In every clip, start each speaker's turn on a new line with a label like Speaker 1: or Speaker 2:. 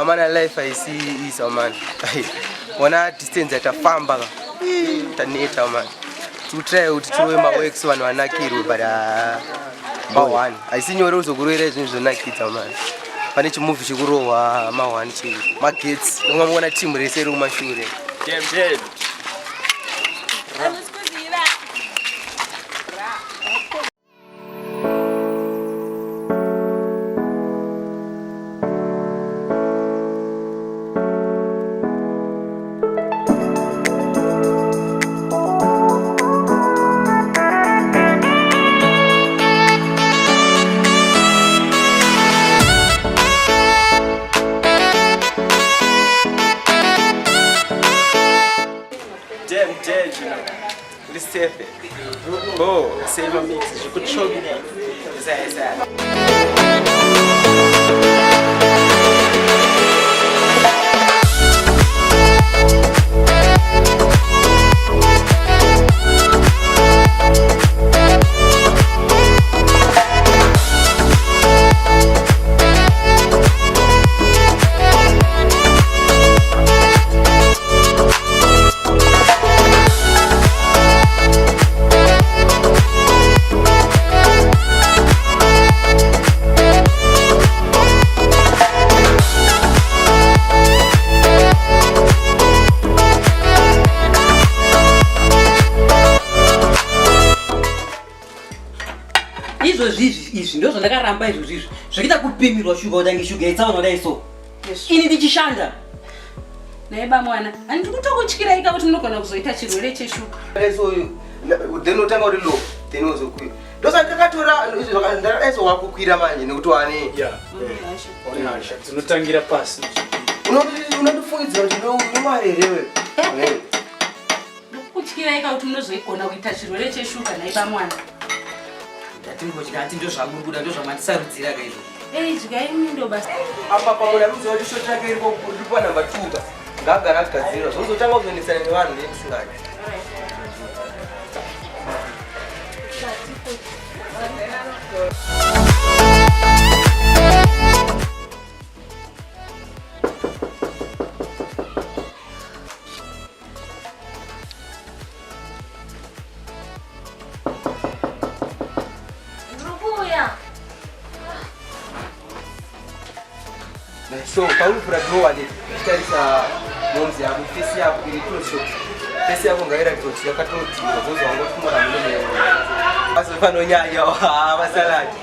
Speaker 1: Man, life I see is a man. When I distance at a farm bag, nature man. To try to throw my works one kill, but one. I see your rose of great reasons to like it, man. I need to move to grow my one chill. My kids, no one want a team race room, my shooting. Oh, save a mix. You could show me that.
Speaker 2: Ndio ndakaramba izvo zvikuita kupimirwa shuga utange shuga itsaona daiso ini ndichishanda
Speaker 3: naiba mwana handiri kutokutyira ika kuti munogona kuzoita chirwere cheshuga
Speaker 1: so then utanga uri low then uzokwira ndosa ndakatora ndaiso wakukwira manje nekuti wane
Speaker 4: onasha dzinotangira pasi
Speaker 1: unondifungidzira kuti ndomarere
Speaker 3: kutyira ika kuti munozoigona kuita chirwere cheshuga naiba mwana
Speaker 2: ndati ndio zvamubuda ndio zvamatisarudzira kaizvo
Speaker 3: zvikaindo basa
Speaker 1: apa pamuna mudziwa kuti shoti yake iripo kuripa namba 2 ngagara kugadzirwa zvozotanga kuzonesana nevanhu vemusingadi so pauli pura grow ade tarisa monzi yako face yako ili close shot face yako ngaira kuti yakatoti ngozo wangu kumara munene basi pano nyanya basalati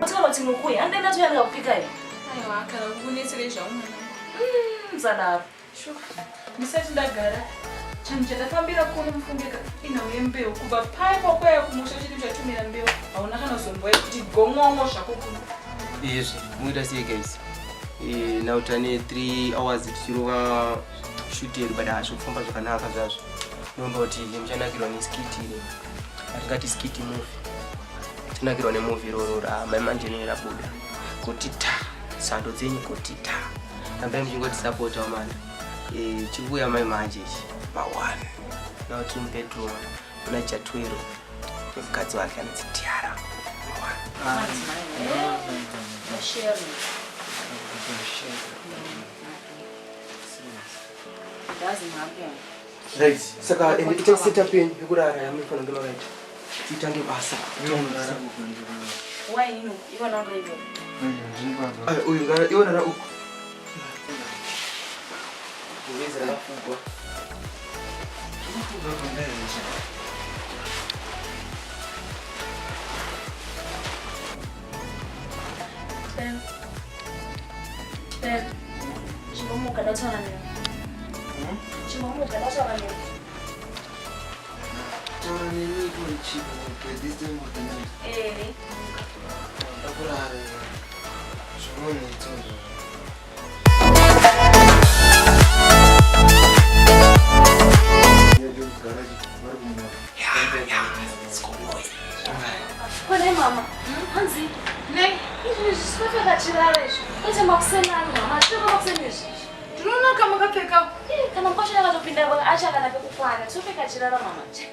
Speaker 3: Tawati mukuya andenda tuyanga kupika hivi
Speaker 5: aiwa kana kunetsere zvaumana
Speaker 3: mzada
Speaker 5: misati ndagara changu chatafambira kuno mufungeka inhau yembeu kubva paipo kwaya kumusha chiti chatumira mbeu hauna kana zomboya kuti gomwomwo zvako kuno
Speaker 1: izvi muita sei guys now tane 3 hours tichirova shoot yedu but hazvikufamba zvakanaka zvazvo nomba kuti muchanakirwa neskiti atingati skiti movie tinakirwa nemovie iroro ramaimanjeni rabuda kuti ta sando dzenyu kuti ta ambai muchingotisapota manda chikuya mai manje ma1 now tiri mubedroom kuna Jatiwero mukadzi wake anonzi Tiara right saka ita setup yenyu yekurara yamufanira kunge makaita itange basa
Speaker 3: why ino iwana ngaibo
Speaker 1: uyu iwana uku Uweza la fugwa.
Speaker 3: Chimamuka datana ni. Chimamuka datana ni.
Speaker 1: Tani ni kunchipo pediste motana. Takurare. Shomoni tsozo.
Speaker 3: Kone mama, hanzi, ne, izvi zvisifata kachirara izvi. Kwete makusena mama, choko makusena izvi.
Speaker 5: ndinoona kama kapfeka
Speaker 3: kana mkwasha
Speaker 6: akatopinda achakana pekukwana topeka chirarama manje.